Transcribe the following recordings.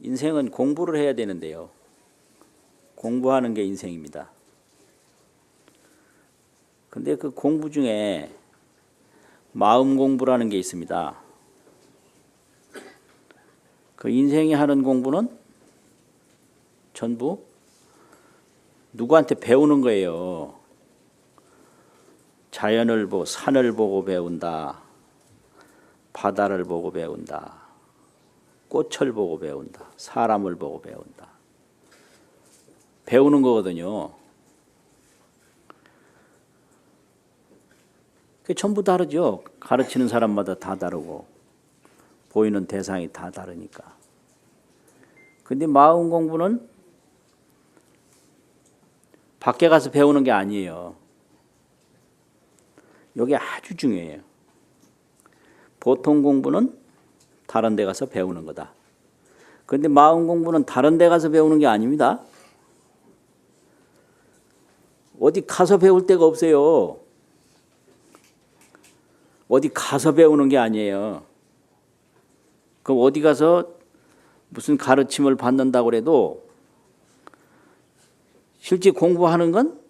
인생은 공부를 해야 되는데요. 공부하는 게 인생입니다. 근데 그 공부 중에 마음 공부라는 게 있습니다. 그 인생이 하는 공부는 전부 누구한테 배우는 거예요. 자연을 보고 산을 보고 배운다. 바다를 보고 배운다. 꽃을 보고 배운다. 사람을 보고 배운다. 배우는 거거든요. 그게 전부 다르죠. 가르치는 사람마다 다 다르고 보이는 대상이 다 다르니까. 근데 마음 공부는 밖에 가서 배우는 게 아니에요. 이게 아주 중요해요. 보통 공부는 다른 데 가서 배우는 거다. 그런데 마음 공부는 다른 데 가서 배우는 게 아닙니다. 어디 가서 배울 데가 없어요. 어디 가서 배우는 게 아니에요. 그럼 어디 가서 무슨 가르침을 받는다고 해도 실제 공부하는 건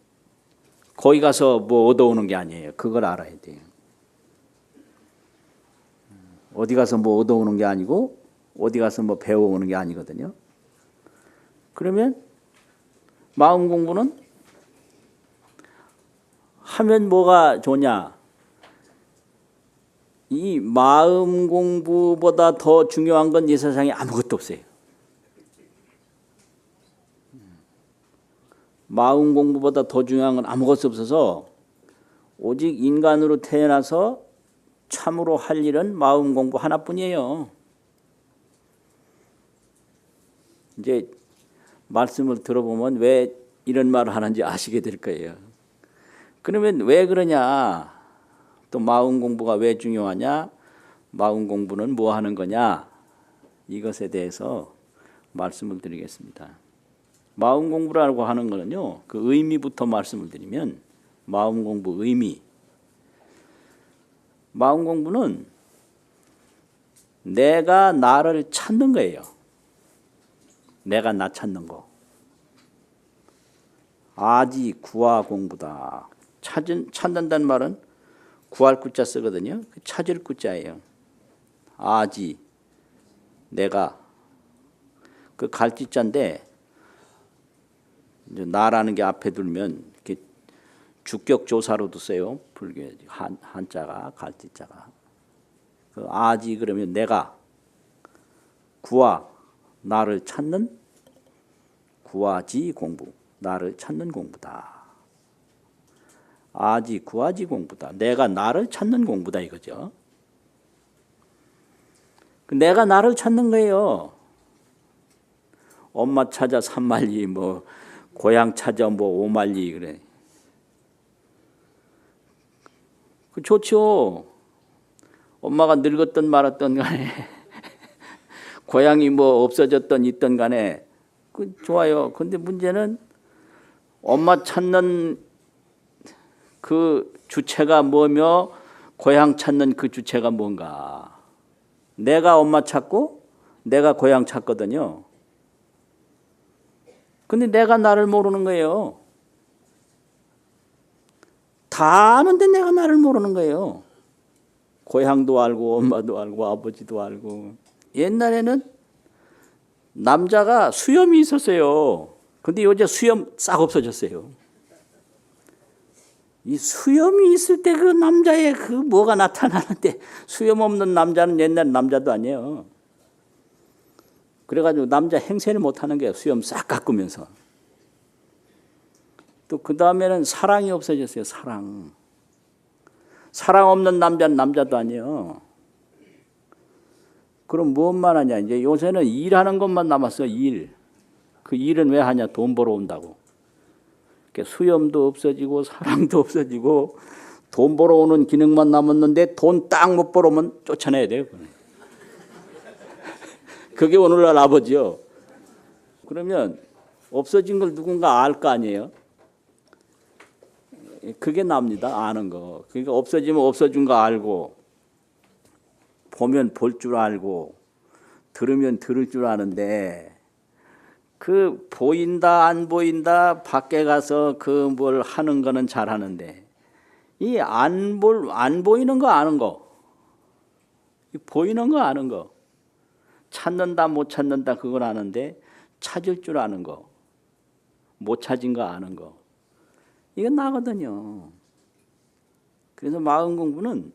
거기 가서 뭐 얻어오는 게 아니에요. 그걸 알아야 돼요. 어디 가서 뭐 얻어오는 게 아니고 어디 가서 뭐 배워오는 게 아니거든요. 그러면 마음 공부는 하면 뭐가 좋냐? 이 마음 공부보다 더 중요한 건 이 세상에 아무것도 없어요. 마음 공부보다 더 중요한 건 아무것도 없어서 오직 인간으로 태어나서 참으로 할 일은 마음 공부 하나뿐이에요. 이제 말씀을 들어보면 왜 이런 말을 하는지 아시게 될 거예요. 그러면 왜 그러냐? 또 마음 공부가 왜 중요하냐? 마음 공부는 뭐 하는 거냐? 이것에 대해서 말씀을 드리겠습니다. 마음 공부라고 하는 거는요. 그 의미부터 말씀을 드리면 마음 공부 의미. 마음 공부는 내가 나를 찾는 거예요. 내가 나 찾는 거. 아지 구하 공부다. 찾는다는 말은 구할 구자 쓰거든요. 찾을 구자예요. 아지 내가 그 갈지자인데 나라는 게 앞에 두면 이렇게 주격조사로도 써요. 불교 한자가 갈지자가. 그 아지 그러면 내가 구하 나를 찾는 구하지 공부 나를 찾는 공부다. 아지 구하지 공부다. 내가 나를 찾는 공부다 이거죠. 내가 나를 찾는 거예요. 엄마 찾아 산만리 뭐 고향 찾아 뭐 오만리 그래. 그 좋죠. 엄마가 늙었던 말았던 간에 고향이 뭐 없어졌던 있던 간에 그 좋아요. 근데 문제는 엄마 찾는 그 주체가 뭐며 고향 찾는 그 주체가 뭔가. 내가 엄마 찾고 내가 고향 찾거든요. 근데 내가 나를 모르는 거예요. 다 아는데 내가 나를 모르는 거예요. 고향도 알고 엄마도 알고 아버지도 알고. 옛날에는 남자가 수염이 있었어요. 근데 요새 수염 싹 없어졌어요. 이 수염이 있을 때 그 남자의 그 뭐가 나타나는데 수염 없는 남자는 옛날 남자도 아니에요. 그래가지고 남자 행세를 못하는 거예요. 수염 싹 깎으면서. 또 그 다음에는 사랑이 없어졌어요. 사랑. 사랑 없는 남자는 남자도 아니에요. 그럼 무엇만 하냐. 이제 요새는 일하는 것만 남았어. 일. 그 일은 왜 하냐. 돈 벌어온다고. 수염도 없어지고 사랑도 없어지고 돈 벌어오는 기능만 남았는데 돈 딱 못 벌어오면 쫓아내야 돼요. 그게 오늘날 아버지요. 그러면 없어진 걸 누군가 알 거 아니에요. 그게 납니다. 아는 거. 그러니까 없어지면 없어진 거 알고 보면 볼 줄 알고 들으면 들을 줄 아는데 그 보인다 안 보인다 밖에 가서 그 뭘 하는 거는 잘 하는데 이 안 보이는 거 아는 거, 이 보이는 거 아는 거, 찾는다 못 찾는다 그걸 아는데 찾을 줄 아는 거, 못 찾은 거 아는 거, 이건 나거든요. 그래서 마음 공부는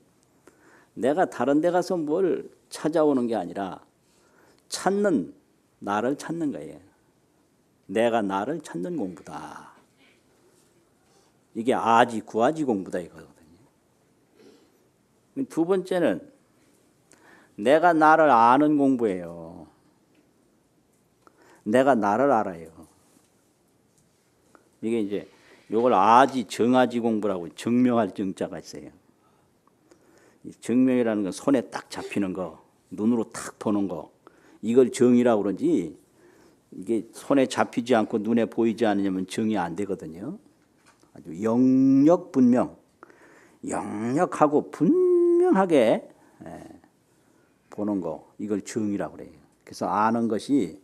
내가 다른 데 가서 뭘 찾아오는 게 아니라 찾는 나를 찾는 거예요. 내가 나를 찾는 공부다. 이게 아지 구아지 공부다 이거거든요. 두 번째는 내가 나를 아는 공부예요. 내가 나를 알아요. 이게 이제 이걸 아지 정아지 공부라고 정명할 정자가 있어요. 정명이라는 건 손에 딱 잡히는 거, 눈으로 탁 보는 거, 이걸 정이라고 그러지 이게 손에 잡히지 않고 눈에 보이지 않으면 정이 안 되거든요. 아주 영역분명, 영역하고 분명하게 보는 거, 이걸 정이라고 그래요. 그래서 아는 것이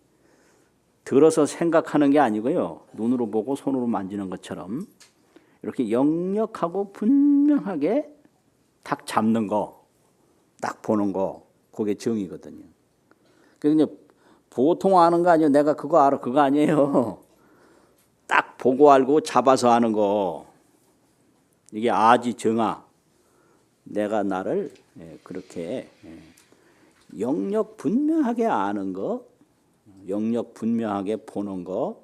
들어서 생각하는 게 아니고요. 눈으로 보고 손으로 만지는 것처럼 이렇게 영역하고 분명하게 딱 잡는 거, 딱 보는 거, 그게 정이거든요. 그러니까 보통 아는 거 아니에요. 내가 그거 알아. 그거 아니에요. 딱 보고 알고 잡아서 아는 거. 이게 아지 정아. 내가 나를 그렇게 영역 분명하게 아는 거, 영역 분명하게 보는 거,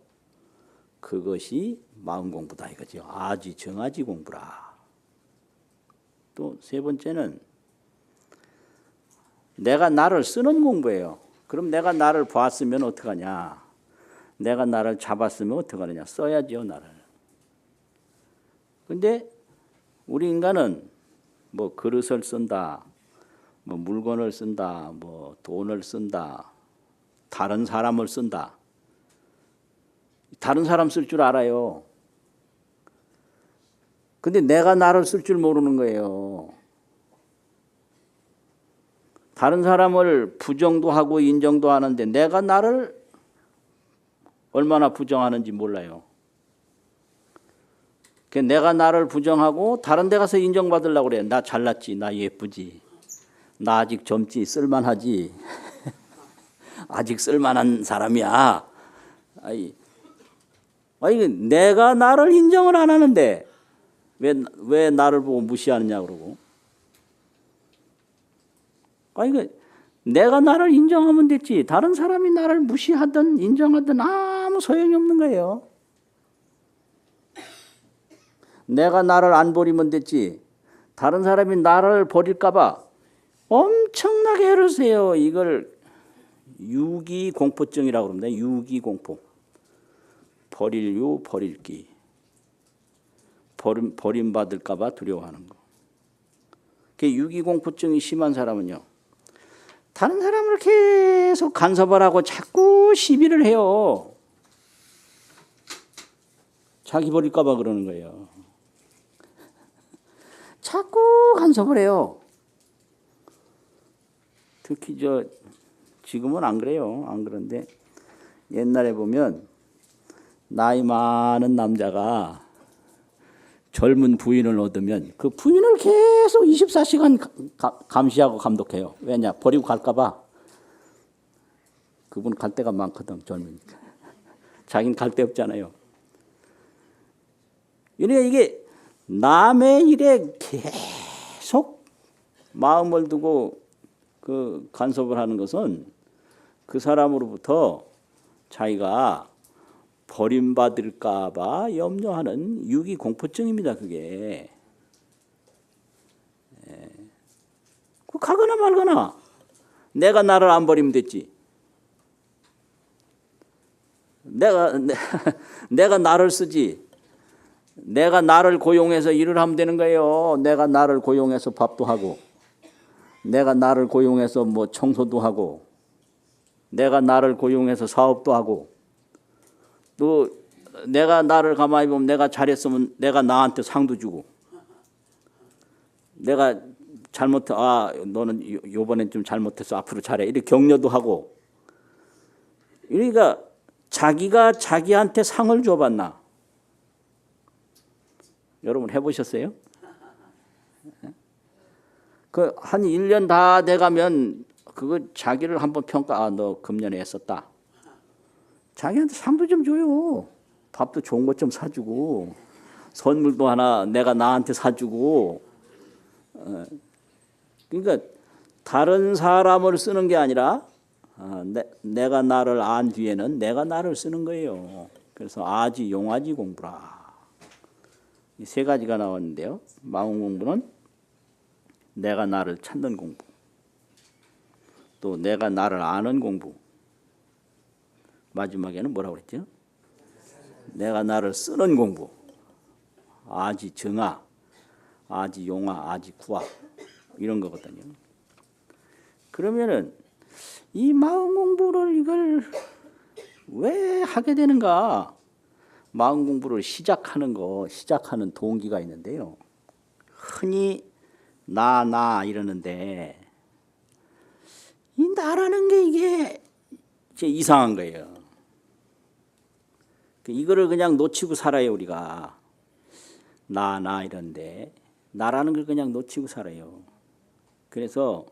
그것이 마음 공부다 이거죠. 아지 정아지 공부라. 또 세 번째는 내가 나를 쓰는 공부예요. 그럼 내가 나를 봤으면 어떡하냐? 내가 나를 잡았으면 어떡하느냐? 써야죠, 나를. 근데 우리 인간은 뭐 그릇을 쓴다, 뭐 물건을 쓴다, 뭐 돈을 쓴다, 다른 사람을 쓴다. 다른 사람 쓸 줄 알아요. 근데 내가 나를 쓸 줄 모르는 거예요. 다른 사람을 부정도 하고 인정도 하는데 내가 나를 얼마나 부정하는지 몰라요. 내가 나를 부정하고 다른 데 가서 인정받으려고 그래. 나 잘났지, 나 예쁘지, 나 아직 젊지, 쓸만하지, 아직 쓸만한 사람이야. 아니, 내가 나를 인정을 안 하는데 왜 나를 보고 무시하느냐 그러고. 내가 나를 인정하면 됐지. 다른 사람이 나를 무시하든 인정하든 아무 소용이 없는 거예요. 내가 나를 안 버리면 됐지. 다른 사람이 나를 버릴까 봐 엄청나게 애를 써요. 이걸 유기공포증이라고 합니다. 유기공포. 버릴유 버릴기. 버림받을까 봐 두려워하는 거. 유기공포증이 심한 사람은요, 다른 사람을 계속 간섭을 하고 자꾸 시비를 해요. 자기 버릴까 봐 그러는 거예요. 자꾸 간섭을 해요. 특히 지금은 안 그래요. 안 그런데 옛날에 보면 나이 많은 남자가 젊은 부인을 얻으면 그 부인을 계속 24시간 감시하고 감독해요. 왜냐? 버리고 갈까 봐. 그분 갈 데가 많거든, 젊으니까. 자기는 갈 데 없잖아요. 그러니까 이게 남의 일에 계속 마음을 두고 그 간섭을 하는 것은 그 사람으로부터 자기가 버림받을까 봐 염려하는 유기공포증입니다. 그게. 가거나 말거나 내가 나를 안 버리면 됐지. 내가 나를 쓰지. 내가 나를 고용해서 일을 하면 되는 거예요. 내가 나를 고용해서 밥도 하고, 내가 나를 고용해서 뭐 청소도 하고, 내가 나를 고용해서 사업도 하고, 또 내가 나를 가만히 보면 내가 잘했으면 내가 나한테 상도 주고, 내가 너는 요번엔 좀 잘못했어, 앞으로 잘해, 이렇게 격려도 하고, 그러니까 자기가 자기한테 상을 줘봤나? 여러분 해보셨어요? 그 한 1년 다 돼가면 그거 자기를 한번 평가, 아, 너 금년에 했었다. 자기한테 상도 좀 줘요. 밥도 좋은 것 좀 사주고, 선물도 하나 내가 나한테 사주고. 그러니까 다른 사람을 쓰는 게 아니라 내가 나를 안 뒤에는 내가 나를 쓰는 거예요. 그래서 아지, 용아지 공부라. 이 세 가지가 나왔는데요. 마음 공부는 내가 나를 찾는 공부, 또 내가 나를 아는 공부, 마지막에는 뭐라고 그랬죠? 내가 나를 쓰는 공부. 아지 정아, 아지 용아, 아지 구아 이런 거거든요. 그러면은 이 마음 공부를 이걸 왜 하게 되는가? 마음 공부를 시작하는 동기가 있는데요. 흔히 나 이러는데 이 나라는 게 이게 이제 이상한 거예요. 이거를 그냥 놓치고 살아요, 우리가. 나 이러는데 나라는 걸 그냥 놓치고 살아요. 그래서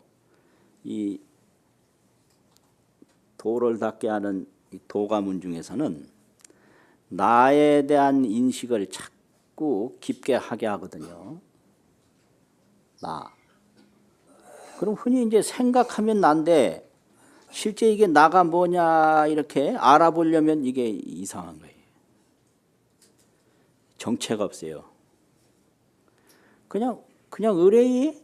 이 도를 닦게 하는 이 도가문 중에서는 나에 대한 인식을 자꾸 깊게 하게 하거든요. 나. 그럼 흔히 이제 생각하면 난데 실제 이게 나가 뭐냐 이렇게 알아보려면 이게 이상한 거예요. 정체가 없어요. 그냥 의뢰이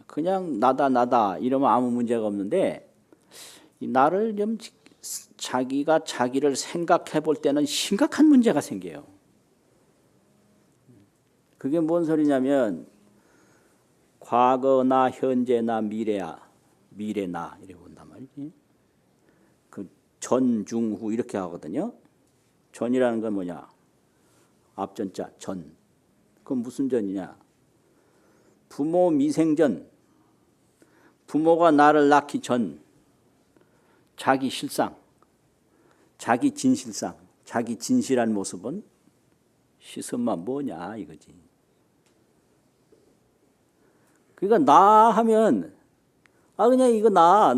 그냥 나다 이러면 아무 문제가 없는데 이 나를 좀 자기가 자기를 생각해 볼 때는 심각한 문제가 생겨요. 그게 뭔 소리냐면 과거나 현재나 미래나 이렇게 본단 말이지. 그 전, 중, 후 이렇게 하거든요. 전이라는 건 뭐냐? 앞전자 전. 그건 무슨 전이냐? 부모 미생전. 부모가 나를 낳기 전. 자기 실상, 자기 진실상, 자기 진실한 모습은 시선만 뭐냐 이거지. 그러니까 나 하면 그냥 이거 나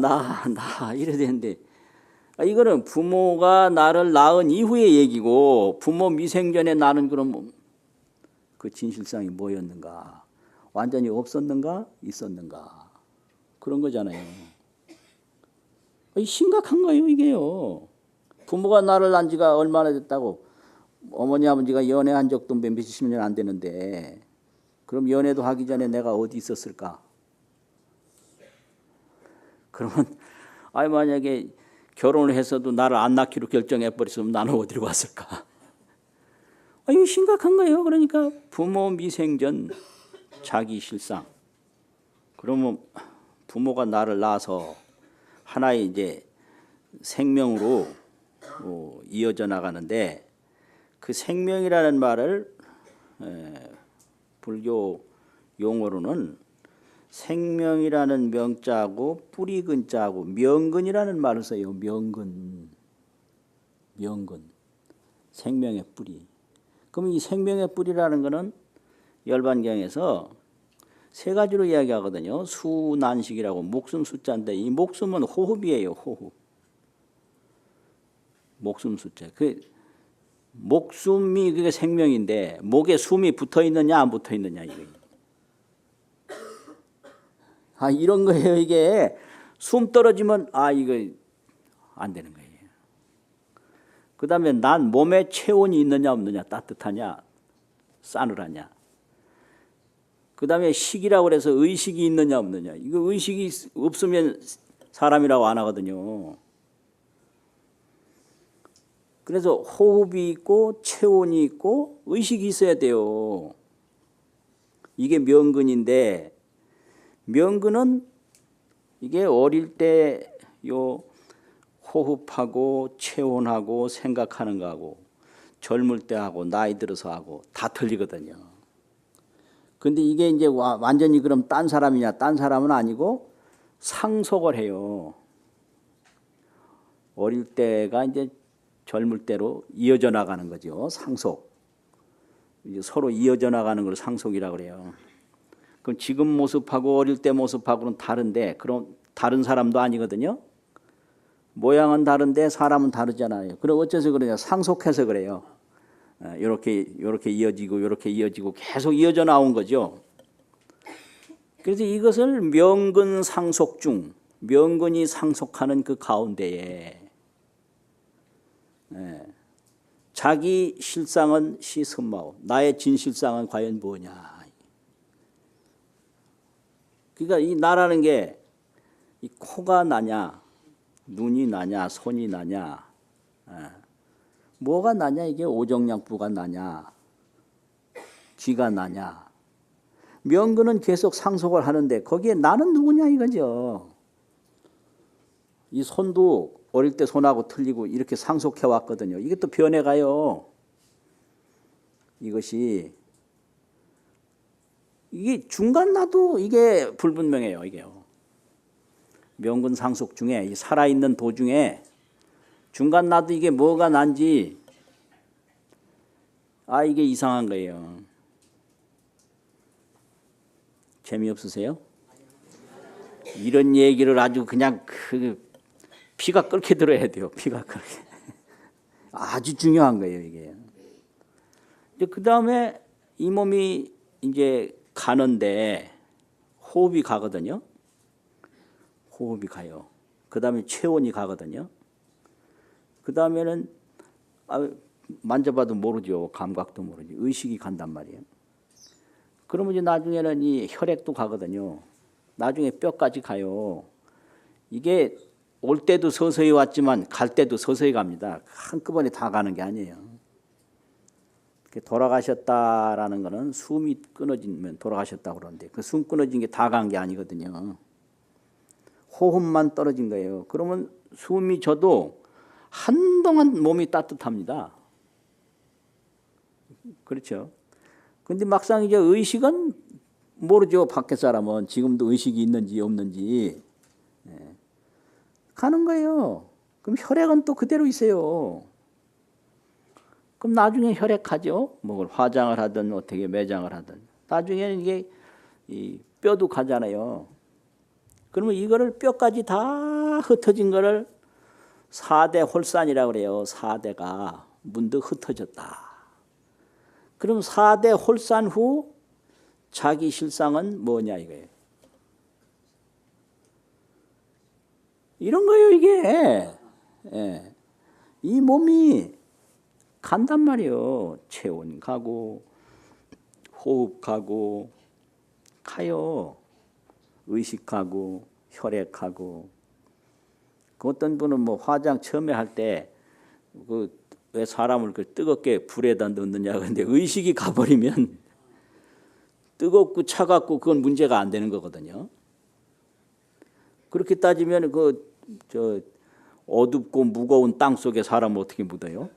이래야 되는데 이거는 부모가 나를 낳은 이후의 얘기고 부모 미생전에 나는 그럼 그 진실상이 뭐였는가? 완전히 없었는가? 있었는가? 그런 거잖아요. 심각한 거예요, 이게요. 부모가 나를 낳은 지가 얼마나 됐다고 어머니 아버지가 연애한 적도 몇십 년 안 되는데 그럼 연애도 하기 전에 내가 어디 있었을까? 그러면 만약에 결혼을 해서도 나를 안 낳기로 결정해 버렸으면 나는 어디로 갔을까? 이거 심각한 거예요. 그러니까 부모 미생전 자기 실상. 그러면 부모가 나를 낳아서 하나의 이제 생명으로 이어져 나가는데 그 생명이라는 말을 불교 용어로는 생명이라는 명자하고 뿌리 근자하고 명근이라는 말을 써요. 명근. 생명의 뿌리. 그럼 이 생명의 뿌리라는 것은 열반경에서 세 가지로 이야기하거든요. 수난식이라고 목숨 숫자인데 이 목숨은 호흡이에요. 호흡. 목숨 숫자. 그 목숨이 그게 생명인데 목에 숨이 붙어 있느냐 안 붙어 있느냐 이거. 이런 거예요. 이게 숨 떨어지면 이거 안 되는 거예요. 그다음에 난 몸에 체온이 있느냐 없느냐, 따뜻하냐 싸늘하냐. 그다음에 식이라고 그래서 의식이 있느냐 없느냐. 이거 의식이 없으면 사람이라고 안 하거든요. 그래서 호흡이 있고 체온이 있고 의식이 있어야 돼요. 이게 명근인데 명근은 이게 어릴 때 요 호흡하고 체온하고 생각하는 거하고 젊을 때 하고 나이 들어서 하고 다 틀리거든요. 근데 이게 이제 완전히 그럼 딴 사람이냐? 딴 사람은 아니고 상속을 해요. 어릴 때가 이제 젊을 때로 이어져 나가는 거죠. 상속. 이제 서로 이어져 나가는 걸 상속이라고 그래요. 그럼 지금 모습하고 어릴 때 모습하고는 다른데 그럼 다른 사람도 아니거든요. 모양은 다른데 사람은 다르잖아요. 그럼 어째서 그러냐? 상속해서 그래요. 이렇게 이어지고 이렇게 이어지고 계속 이어져 나온 거죠. 그래서 이것을 명근 상속 중, 명근이 상속하는 그 가운데에 자기 실상은 시선마오, 나의 진실상은 과연 뭐냐. 그러니까 이 나라는 게 이 코가 나냐, 눈이 나냐, 손이 나냐, 뭐가 나냐, 이게 오정약부가 나냐, 귀가 나냐. 명근은 계속 상속을 하는데 거기에 나는 누구냐 이거죠. 이 손도 어릴 때 손하고 틀리고 이렇게 상속해 왔거든요. 이게 또 변해가요. 이것이 이게 중간 나도 이게 불분명해요. 이게요. 명근 상속 중에 이 살아있는 도중에 중간 나도 이게 뭐가 난지 이게 이상한 거예요. 재미없으세요? 이런 얘기를 아주 그냥 피가 끓게 들어야 돼요. 피가 끓게. 아주 중요한 거예요, 이게. 그 다음에 이 몸이 이제 가는데 호흡이 가거든요. 호흡이 가요. 그 다음에 체온이 가거든요. 그 다음에는 만져봐도 모르죠. 감각도 모르죠. 의식이 간단 말이에요. 그러면 이제 나중에는 이 혈액도 가거든요. 나중에 뼈까지 가요. 이게 올 때도 서서히 왔지만 갈 때도 서서히 갑니다. 한꺼번에 다 가는 게 아니에요. 돌아가셨다라는 거는 숨이 끊어지면 돌아가셨다고 그러는데 그 숨 끊어진 게 다 간 게 아니거든요. 호흡만 떨어진 거예요. 그러면 숨이 져도 한동안 몸이 따뜻합니다. 그렇죠. 근데 막상 이제 의식은 모르죠. 밖에 사람은 지금도 의식이 있는지 없는지. 가는 거예요. 그럼 혈액은 또 그대로 있어요. 그럼 나중에 혈액하죠. 뭐 화장을 하든 어떻게 매장을 하든. 나중에는 이게 이 뼈도 가잖아요. 그러면 이거를 뼈까지 다 흩어진 거를 4대 홀산이라고 그래요. 4대가 문득 흩어졌다. 그럼 4대 홀산 후 자기 실상은 뭐냐 이거예요. 이런 거예요 이게. 이 몸이 간단 말이에요. 체온 가고 호흡 가고 가요. 의식 가고 혈액 가고. 그 어떤 분은 뭐 화장 처음에 할 때 왜 사람을 뜨겁게 불에다 넣느냐. 근데 의식이 가버리면 뜨겁고 차갑고 그건 문제가 안 되는 거거든요. 그렇게 따지면 어둡고 무거운 땅 속에 사람을 어떻게 묻어요?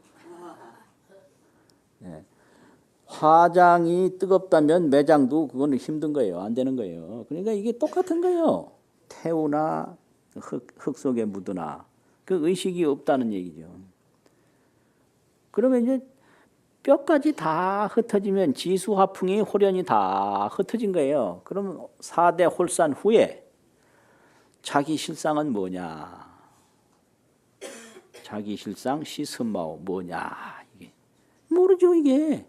화장이 뜨겁다면 매장도 그거는 힘든 거예요. 안 되는 거예요. 그러니까 이게 똑같은 거예요. 태우나 흙 속에 묻으나 그 의식이 없다는 얘기죠. 그러면 이제 뼈까지 다 흩어지면 지수화풍이 홀연히 다 흩어진 거예요. 그러면 4대 홀산 후에 자기 실상은 뭐냐? 자기 실상 시선마오 뭐냐? 이게 모르죠 이게.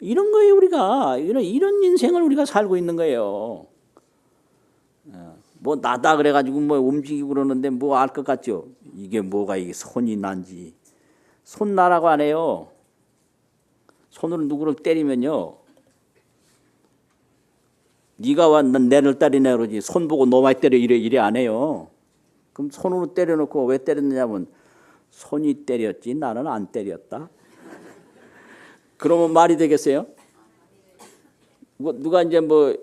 이런 거예요 우리가. 이런 인생을 우리가 살고 있는 거예요. 뭐 나다 그래가지고 뭐 움직이고 그러는데 뭐 알 것 같죠? 이게 뭐가 이게 손이 난지. 손 나라고 안 해요. 손으로 누구를 때리면요. 네가 와 내를 때리냐 그러지. 손 보고 너 많이 때려 이래 안 해요. 그럼 손으로 때려놓고 왜 때렸느냐면 손이 때렸지 나는 안 때렸다. 그러면 말이 되겠어요? 누가 이제 뭐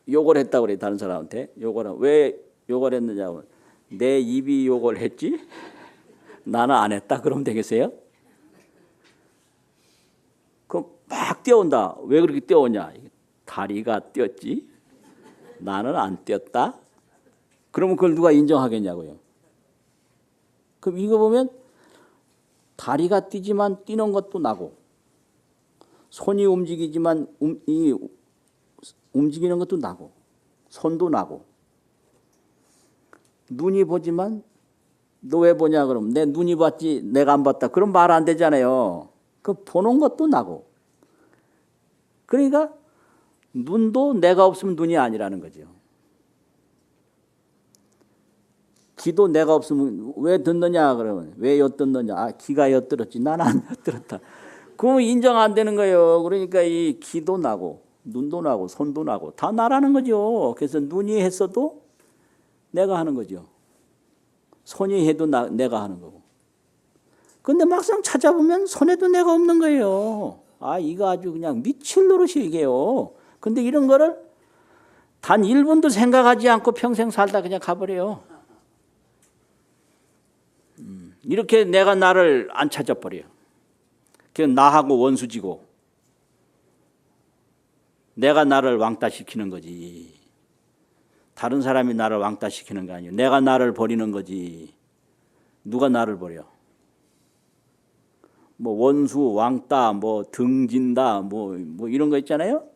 욕을 했다고 그래 다른 사람한테. 왜 욕을 했느냐면 내 입이 욕을 했지 나는 안 했다. 그러면 되겠어요? 그럼 막 뛰어온다. 왜 그렇게 뛰어오냐? 다리가 뛰었지 나는 안 뛰었다. 그러면 그걸 누가 인정하겠냐고요. 그럼 이거 보면 다리가 뛰지만 뛰는 것도 나고 손이 움직이지만 움직이는 것도 나고 손도 나고 눈이 보지만 너 왜 보냐 그러면 내 눈이 봤지 내가 안 봤다. 그럼 말 안 되잖아요. 그 보는 것도 나고 그러니까 눈도 내가 없으면 눈이 아니라는 거죠. 귀도 내가 없으면 왜 듣느냐 그러면 왜 엿듣느냐. 아 귀가 엿들었지 나는 안 엿들었다. 그러면 인정 안 되는 거예요. 그러니까 이 귀도 나고 눈도 나고 손도 나고 다 나라는 거죠. 그래서 눈이 했어도 내가 하는 거죠. 손이 해도 내가 하는 거고. 근데 막상 찾아보면 손에도 내가 없는 거예요. 아 이거 아주 그냥 미칠 노릇이 이게요. 근데 이런 거를 단 1분도 생각하지 않고 평생 살다 그냥 가버려요. 이렇게 내가 나를 안 찾아버려요. 그냥 나하고 원수지고 내가 나를 왕따시키는 거지. 다른 사람이 나를 왕따시키는 거 아니에요. 내가 나를 버리는 거지. 누가 나를 버려? 뭐 원수, 왕따, 뭐 등진다, 뭐 이런 거 있잖아요.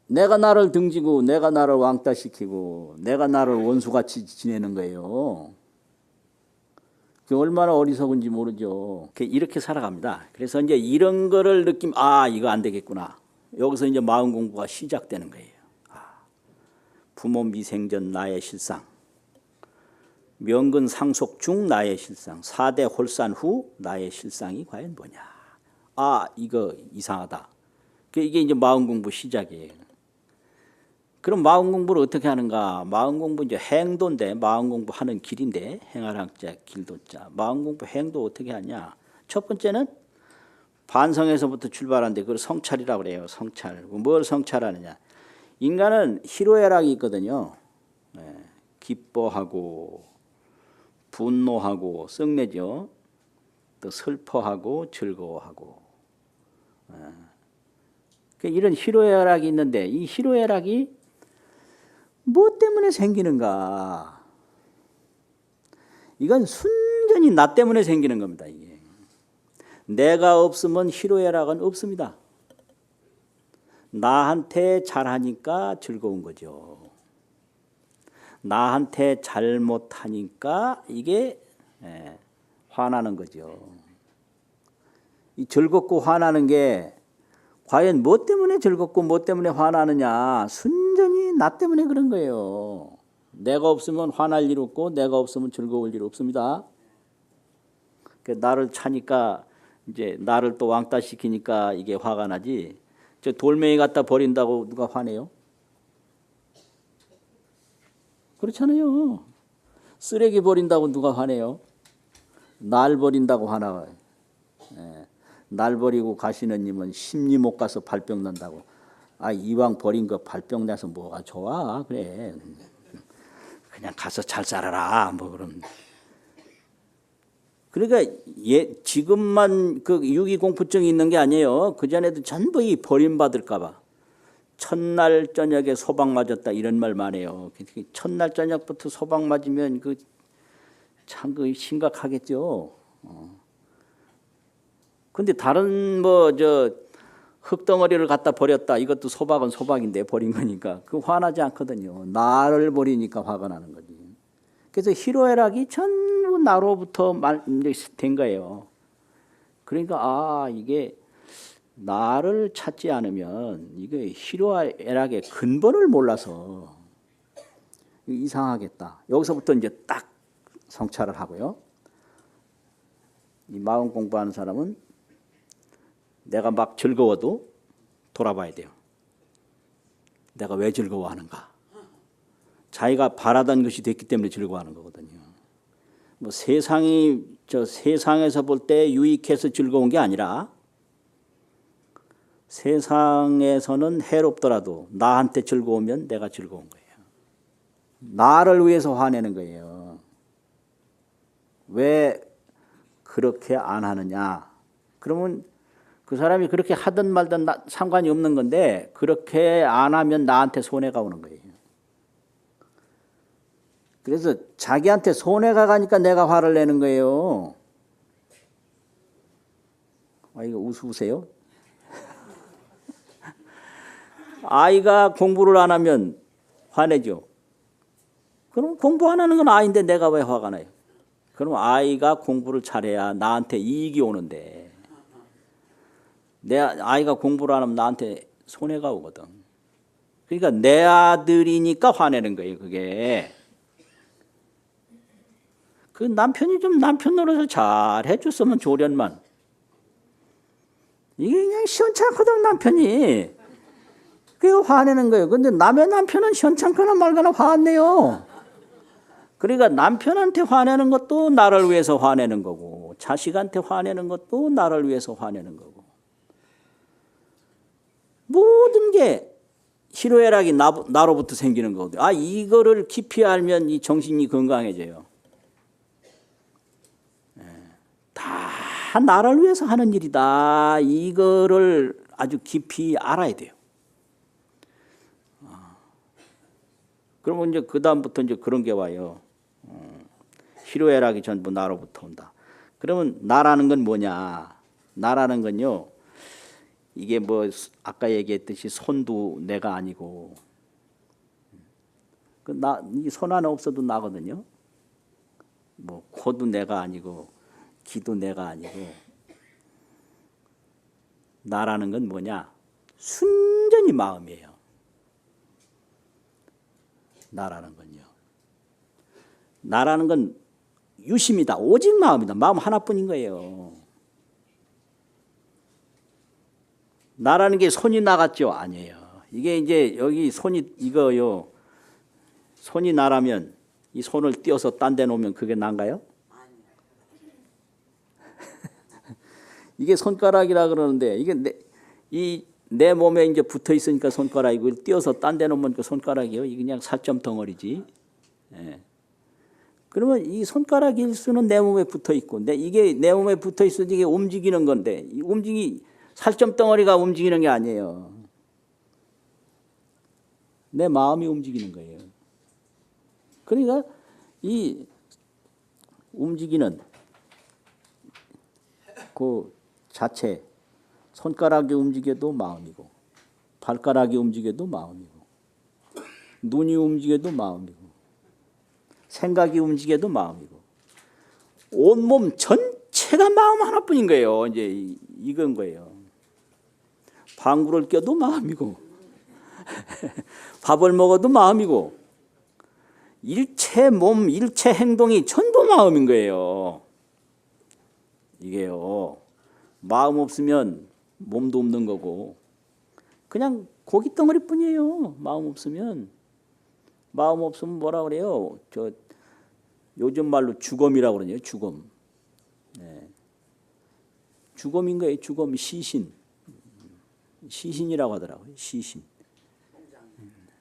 내가 나를 등지고 내가 나를 왕따시키고 내가 나를 원수같이 지내는 거예요. 그게 얼마나 어리석은지 모르죠. 이렇게 살아갑니다. 그래서 이제 이런 거를 느끼면 아 이거 안 되겠구나. 여기서 이제 마음 공부가 시작되는 거예요. 부모 미생전 나의 실상, 명근 상속 중 나의 실상, 4대 홀산 후 나의 실상이 과연 뭐냐. 아 이거 이상하다. 이게 이제 마음 공부 시작이에요. 그럼 마음 공부를 어떻게 하는가? 마음 공부 이제 행도인데 마음 공부하는 길인데 행하랑자 길도자. 마음 공부 행도 어떻게 하냐? 첫 번째는 반성에서부터 출발하는데 그걸 성찰이라고 그래요. 성찰. 뭘 성찰하느냐? 인간은 희로애락이 있거든요. 기뻐하고 분노하고 썩내죠. 또 슬퍼하고 즐거워하고. 이런 희로애락이 있는데 이 희로애락이 뭐 때문에 생기는가? 이건 순전히 나 때문에 생기는 겁니다. 이게. 내가 없으면 희로애락은 없습니다. 나한테 잘하니까 즐거운 거죠. 나한테 잘못하니까 이게 화나는 거죠. 이 즐겁고 화나는 게 과연 뭐 때문에 즐겁고 뭐 때문에 화나느냐. 순전히 나 때문에 그런 거예요. 내가 없으면 화날 일 없고 내가 없으면 즐거울 일 없습니다. 나를 차니까 이제 나를 또 왕따시키니까 이게 화가 나지. 저 돌멩이 갖다 버린다고 누가 화내요? 그렇잖아요. 쓰레기 버린다고 누가 화내요? 날 버린다고 화나요. 날 버리고 가시는 님은 심리 못 가서 발병 난다고. 아 이왕 버린 거 발병 나서 뭐가 좋아? 그래. 그냥 가서 잘 살아라. 뭐 그럼. 그러니까 지금만 그 유기공포증이 있는 게 아니에요. 그 전에도 전부 이 버림받을까 봐. 첫날 저녁에 소방 맞았다 이런 말만 해요. 첫날 저녁부터 소방 맞으면 그 참 그 심각하겠죠. 근데 다른 뭐 저 흙덩어리를 갖다 버렸다 이것도 소박은 소박인데 버린 거니까 그 화나지 않거든요. 나를 버리니까 화가 나는 거지. 그래서 희로애락이 전부 나로부터 된 거예요. 그러니까 아 이게 나를 찾지 않으면 이게 희로애락의 근본을 몰라서 이상하겠다. 여기서부터 이제 딱 성찰을 하고요. 이 마음 공부하는 사람은 내가 막 즐거워도 돌아봐야 돼요. 내가 왜 즐거워하는가? 자기가 바라던 것이 됐기 때문에 즐거워하는 거거든요. 뭐 세상에서 볼 때 유익해서 즐거운 게 아니라 세상에서는 해롭더라도 나한테 즐거우면 내가 즐거운 거예요. 나를 위해서 화내는 거예요. 왜 그렇게 안 하느냐? 그러면 그 사람이 그렇게 하든 말든 상관이 없는 건데 그렇게 안 하면 나한테 손해가 오는 거예요. 그래서 자기한테 손해가 가니까 내가 화를 내는 거예요. 아, 이거 웃으세요? 아이가 공부를 안 하면 화내죠. 그럼 공부 안 하는 건 아이인데 내가 왜 화가 나요? 그럼 아이가 공부를 잘해야 나한테 이익이 오는데 내 아이가 공부를 안 하면 나한테 손해가 오거든. 그러니까 내 아들이니까 화내는 거예요. 그게. 그 남편이 좀 남편 노릇을 잘 해줬으면 조련만. 이게 그냥 시원찮거든 남편이. 그게 화내는 거예요. 근데 남의 남편은 시원찮거나 말거나 화 안 내요. 그러니까 남편한테 화내는 것도 나를 위해서 화내는 거고 자식한테 화내는 것도 나를 위해서 화내는 거고 모든 게 희로애락이 나로부터 생기는 거거든요. 아, 이거를 깊이 알면 이 정신이 건강해져요. 다 나를 위해서 하는 일이다. 이거를 아주 깊이 알아야 돼요. 그러면 이제 그 다음부터 이제 그런 게 와요. 희로애락이 전부 나로부터 온다. 그러면 나라는 건 뭐냐? 나라는 건요. 이게 뭐 아까 얘기했듯이 손도 내가 아니고 이 손 하나 없어도 나거든요. 뭐 코도 내가 아니고 귀도 내가 아니고 나라는 건 뭐냐? 순전히 마음이에요. 나라는 건요. 나라는 건 유심이다. 오직 마음이다. 마음 하나뿐인 거예요. 나라는 게 손이 나갔죠? 아니에요. 이게 이제 여기 손이 이거요. 손이 나라면 이 손을 띄어서 딴 데 놓으면 그게 난가요? 이게 손가락이라 그러는데 이게 내 몸에 이제 붙어 있으니까 손가락이고 띄어서 딴 데 놓으면 그 손가락이요. 이게 그냥 살점 덩어리지. 예. 그러면 이 손가락 일수는 내 몸에 붙어 있고, 이게 내 몸에 붙어 있어서 이게 움직이는 건데, 살점 덩어리가 움직이는 게 아니에요. 내 마음이 움직이는 거예요. 그러니까 이 움직이는 그 자체, 손가락이 움직여도 마음이고, 발가락이 움직여도 마음이고, 눈이 움직여도 마음이고, 생각이 움직여도 마음이고, 온몸 전체가 마음 하나뿐인 거예요. 이제 이건 거예요. 방구를 껴도 마음이고, 밥을 먹어도 마음이고, 일체 몸, 일체 행동이 전부 마음인 거예요. 이게요. 마음 없으면 몸도 없는 거고, 그냥 고기 덩어리뿐이에요. 마음 없으면. 마음 없으면 뭐라 그래요? 요즘 말로 죽음이라고 그러네요. 죽음. 네. 죽음인 거예요. 죽음, 시신. 시신이라고 하더라고요. 시신.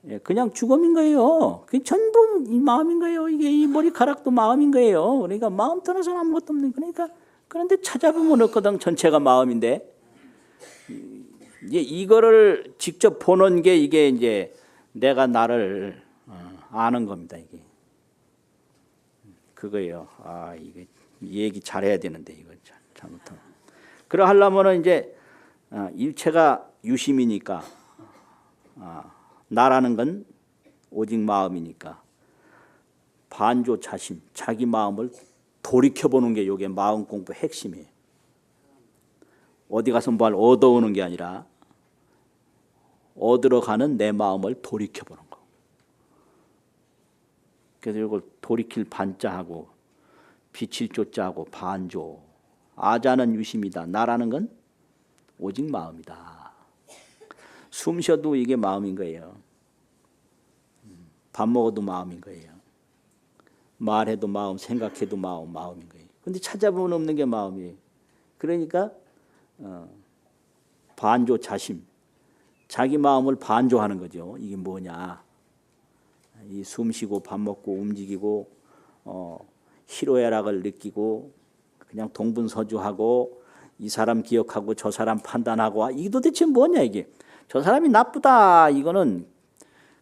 예, 그냥 죽음인 거예요. 그게 전부 이 마음인 거예요. 이게 이 머리카락도 마음인 거예요. 그러니까 마음 떠나서는 아무것도 없는. 그러니까 그런데 찾아보면 없거든. 전체가 마음인데. 이제 이거를 직접 보는 게 이게 이제 내가 나를 아는 겁니다. 이게 그거예요. 아, 이게 얘기 잘해야 되는데 이거 잘못하면. 그러 하려면은 이제 일체가 유심이니까 나라는 건 오직 마음이니까 반조 자심, 자기 마음을 돌이켜보는 게 이게 마음 공부 핵심이에요. 어디 가서 뭘 얻어오는 게 아니라 얻으러 가는 내 마음을 돌이켜보는 거. 그래서 이걸 돌이킬 반자하고 빛일 조자하고 반조. 아자는 유심이다. 나라는 건 오직 마음이다. 숨 쉬어도 이게 마음인 거예요. 밥 먹어도 마음인 거예요. 말해도 마음, 생각해도 마음인 거예요. 근데 찾아보면 없는 게 마음이에요. 그러니까 반조 자심, 자기 마음을 반조하는 거죠. 이게 뭐냐? 이 숨 쉬고 밥 먹고 움직이고 희로애락을 느끼고 그냥 동분서주하고 이 사람 기억하고 저 사람 판단하고 이게 도대체 뭐냐 이게? 저 사람이 나쁘다 이거는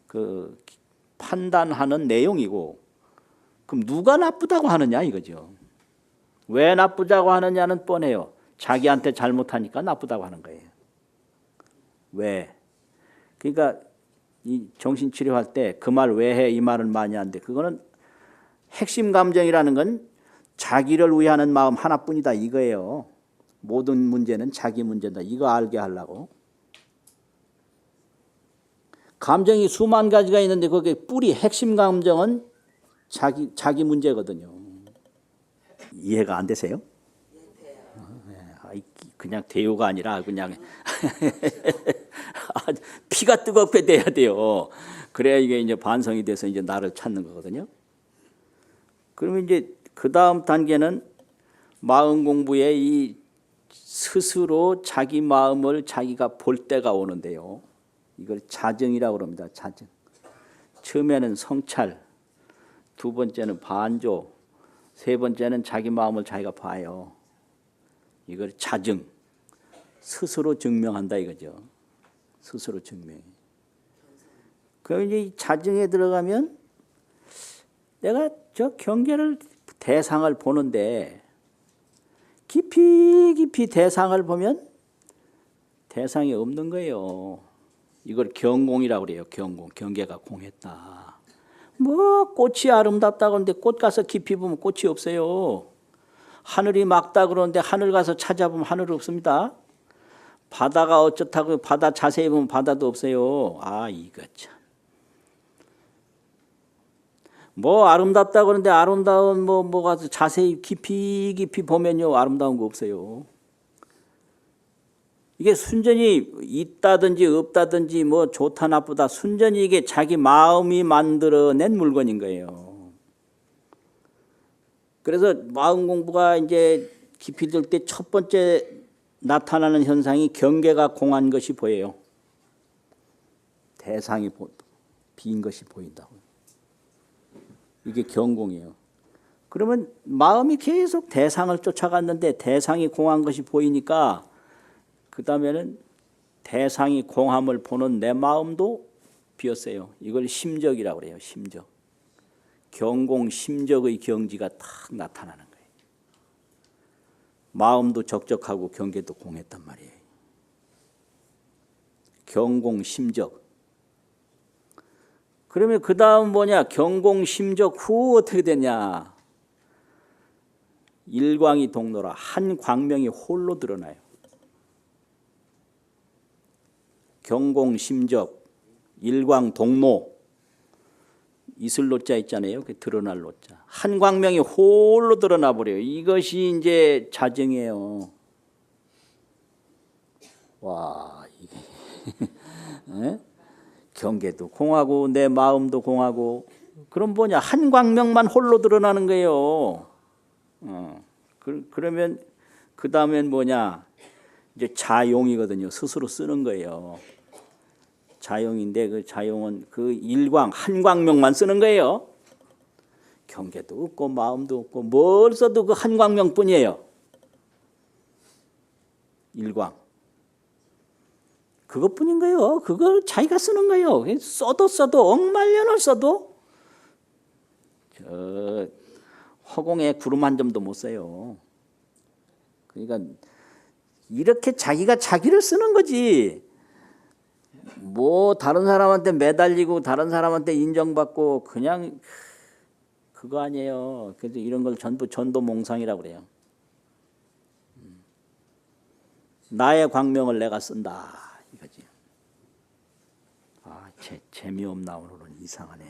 그 판단하는 내용이고 그럼 누가 나쁘다고 하느냐 이거죠. 왜 나쁘다고 하느냐는 뻔해요. 자기한테 잘못하니까 나쁘다고 하는 거예요. 왜? 그러니까 이 정신치료할 때 그 말 왜 해? 이 말을 많이 하는데 그거는 핵심 감정이라는 건 자기를 위하는 마음 하나뿐이다 이거예요. 모든 문제는 자기 문제다. 이거 알게 하려고. 감정이 수만 가지가 있는데 거기에 뿌리 핵심 감정은 자기 문제거든요. 이해가 안 되세요? 그냥 대요가 아니라 그냥 피가 뜨겁게 돼야 돼요. 그래야 이게 이제 반성이 돼서 이제 나를 찾는 거거든요. 그러면 이제 그 다음 단계는 마음 공부에 이 스스로 자기 마음을 자기가 볼 때가 오는데요. 이걸 자정이라고 합니다. 자정. 처음에는 성찰, 두 번째는 반조, 세 번째는 자기 마음을 자기가 봐요. 이걸 자정, 스스로 증명한다 이거죠. 스스로 증명. 그럼 이제 이 자정에 들어가면 내가 저 경계를 대상을 보는데 깊이 대상을 보면 대상이 없는 거예요. 이걸 경공이라고 그래요. 경공, 경계가 공했다. 뭐 꽃이 아름답다 그러는데 꽃 가서 깊이 보면 꽃이 없어요. 하늘이 맑다 그러는데 하늘 가서 찾아보면 하늘 없습니다. 바다가 어쩌다고 바다 자세히 보면 바다도 없어요. 아 이거 참. 뭐 아름답다 그러는데 아름다운 뭐가 자세히 깊이 보면요 아름다운 거 없어요. 이게 순전히 있다든지 없다든지 뭐 좋다 나쁘다 순전히 이게 자기 마음이 만들어낸 물건인 거예요. 그래서 마음 공부가 이제 깊이 들 때 첫 번째 나타나는 현상이 경계가 공한 것이 보여요. 대상이 빈 것이 보인다고. 이게 경공이에요. 그러면 마음이 계속 대상을 쫓아갔는데 대상이 공한 것이 보이니까 그 다음에는 대상이 공함을 보는 내 마음도 비었어요. 이걸 심적이라고 그래요. 심적. 경공 심적의 경지가 딱 나타나는 거예요. 마음도 적적하고 경계도 공했단 말이에요. 경공 심적. 그러면 그 다음 뭐냐? 경공 심적 후 어떻게 되냐? 일광이 동로라. 한 광명이 홀로 드러나요. 경공 심적, 일광 동로. 이슬 노자 있잖아요. 그 드러날 노자. 한 광명이 홀로 드러나 버려요. 이것이 이제 자정이에요. 와, 이게 경계도 공하고 내 마음도 공하고. 그럼 뭐냐? 한 광명만 홀로 드러나는 거예요. 그러면 그 다음엔 뭐냐? 이제 자용이거든요. 스스로 쓰는 거예요. 자용인데 그 자용은 그 일광 한 광명만 쓰는 거예요. 경계도 없고 마음도 없고 뭘 써도 그 한 광명뿐이에요. 일광. 그것뿐인 거예요. 그걸 자기가 쓰는 거예요. 써도 억만년을 써도 저 허공에 구름 한 점도 못 써요. 그러니까 이렇게 자기가 자기를 쓰는 거지. 뭐 다른 사람한테 매달리고 다른 사람한테 인정받고 그냥 그거 아니에요. 그래서 이런 걸 전부 전도몽상이라고 그래요. 나의 광명을 내가 쓴다 이거지. 아, 재미없나 오늘은 이상하네.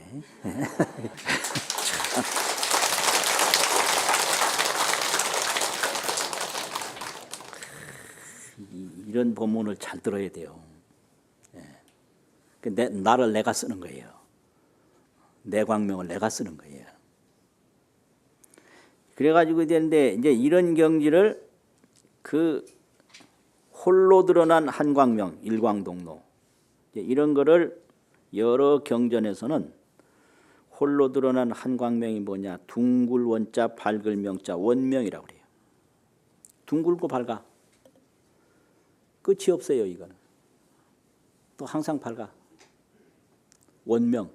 이런 본문을 잘 들어야 돼요. 나를 내가 쓰는 거예요. 내 광명을 내가 쓰는 거예요. 그래가지고 되는데 이제 이런 경지를 그 홀로 드러난 한광명, 일광동로 이런 거를 여러 경전에서는 홀로 드러난 한광명이 뭐냐? 둥글 원자 밝을 명자 원명이라고 그래요. 둥글고 밝아. 끝이 없어요. 이거는. 또 항상 밝아. 원명.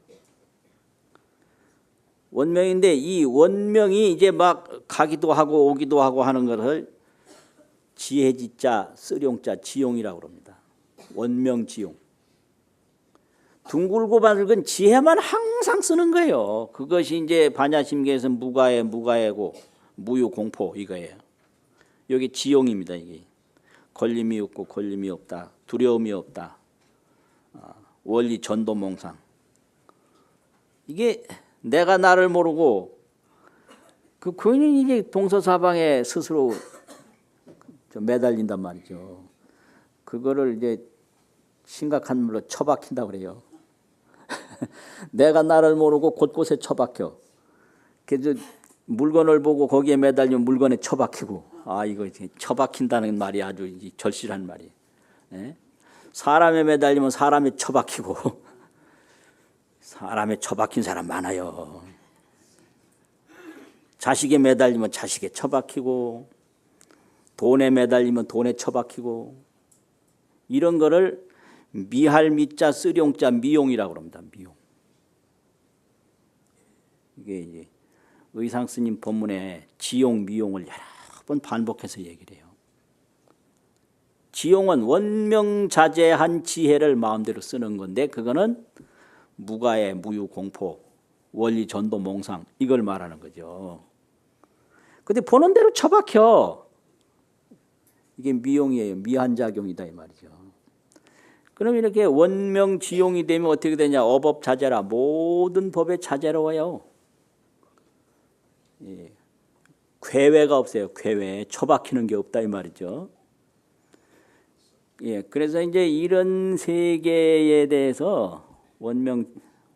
원명인데 이 원명이 이제 막 가기도 하고 오기도 하고 하는 것을 지혜지자, 쓰룡자, 지용이라고 합니다. 원명지용. 둥글고 밝은 지혜만 항상 쓰는 거예요. 그것이 이제 반야심계에서 무가해, 무가해고 무유공포 이거예요. 여기 지용입니다. 이게 걸림이 없고 걸림이 없다. 두려움이 없다. 원리 전도몽상. 이게 내가 나를 모르고 그는 이제 동서사방에 스스로 매달린단 말이죠. 그거를 이제 심각한 물로 처박힌다 그래요. 내가 나를 모르고 곳곳에 처박혀. 그래서 물건을 보고 거기에 매달리면 물건에 처박히고. 아 이거 처박힌다는 말이 아주 절실한 말이에요. 예? 사람에 매달리면 사람에 처박히고. 사람에 처박힌 사람 많아요. 자식에 매달리면 자식에 처박히고 돈에 매달리면 돈에 처박히고 이런 거를 미할 미자 쓰룡자 미용이라고 합니다. 미용. 이게 이제 의상 스님 법문에 지용 미용을 여러 번 반복해서 얘기를 해요. 지용은 원명자재한 지혜를 마음대로 쓰는 건데 그거는 무가해, 무유공포, 원리 전도 몽상 이걸 말하는 거죠. 근데 보는 대로 처박혀. 이게 미용이에요. 미한작용이다 이 말이죠. 그럼 이렇게 원명지용이 되면 어떻게 되냐. 어법자재라 모든 법에 자재로워요. 예. 궤외가 없어요. 궤외. 처박히는 게 없다 이 말이죠. 예. 그래서 이제 이런 세계에 대해서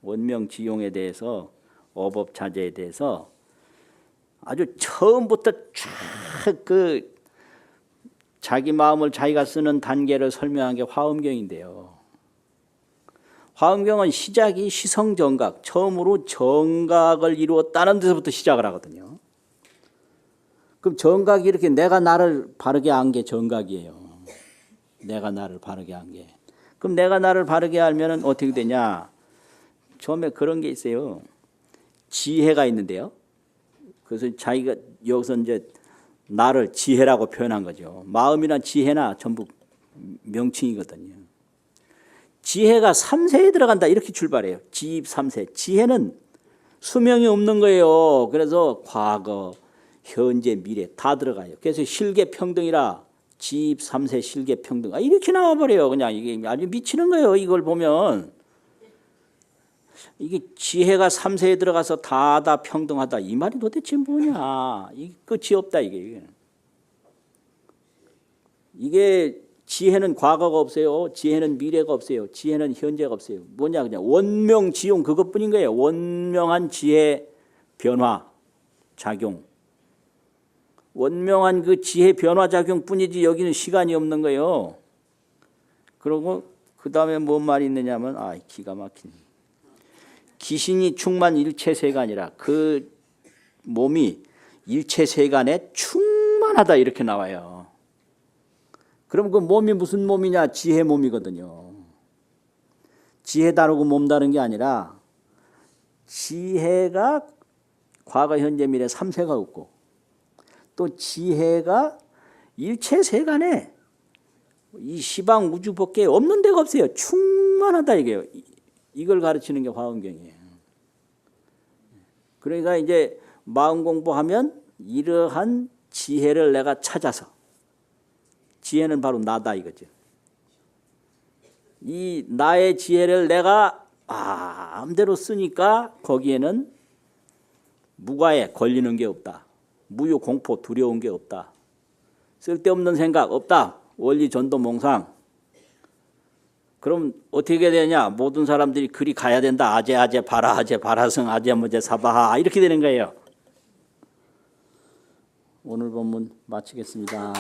원명지용에 대해서 어법자재에 대해서 아주 처음부터 쫙 자기 마음을 자기가 쓰는 단계를 설명한 게 화엄경인데요. 화엄경은 시작이 시성정각, 처음으로 정각을 이루었다는 데서부터 시작을 하거든요. 그럼 정각이 이렇게 내가 나를 바르게 한 게 정각이에요. 내가 나를 바르게 한 게. 그럼 내가 나를 바르게 알면 어떻게 되냐? 처음에 그런 게 있어요. 지혜가 있는데요. 그래서 자기가 여기서 이제 나를 지혜라고 표현한 거죠. 마음이나 지혜나 전부 명칭이거든요. 지혜가 3세에 들어간다 이렇게 출발해요. 지입 3세. 지혜는 수명이 없는 거예요. 그래서 과거, 현재, 미래 다 들어가요. 그래서 실계평등이라 지입 3세 실계평등. 이렇게 나와버려요. 그냥 이게 아주 미치는 거예요. 이걸 보면. 이게 지혜가 3세에 들어가서 다다 평등하다 이 말이 도대체 뭐냐. 이게 끝이 없다 이게. 이게 지혜는 과거가 없어요. 지혜는 미래가 없어요. 지혜는 현재가 없어요. 뭐냐 그냥 원명지용 그것뿐인 거예요. 원명한 지혜 변화 작용. 원명한 그 지혜 변화 작용뿐이지 여기는 시간이 없는 거예요. 그리고 그 다음에 뭔 말이 있느냐면 기가 막히네. 기신이 충만 일체세간이라 그 몸이 일체세간에 충만하다 이렇게 나와요. 그럼 그 몸이 무슨 몸이냐? 지혜 몸이거든요. 지혜 다르고 몸 다른 게 아니라 지혜가 과거 현재 미래 3세가 없고 또 지혜가 일체세간에 이 시방 우주 밖에 없는 데가 없어요. 충만하다 이게요. 이걸 가르치는 게 화엄경이에요. 그러니까 이제 마음 공부하면 이러한 지혜를 내가 찾아서 지혜는 바로 나다 이거죠. 이 나의 지혜를 내가 마음대로 쓰니까 거기에는 무가에 걸리는 게 없다. 무유 공포 두려운 게 없다. 쓸데없는 생각 없다. 원리 전도 몽상. 그럼 어떻게 되냐? 모든 사람들이 그리 가야 된다. 아제 아제 바라 아제 바라성 아제 무제 사바하 이렇게 되는 거예요. 오늘 본문 마치겠습니다.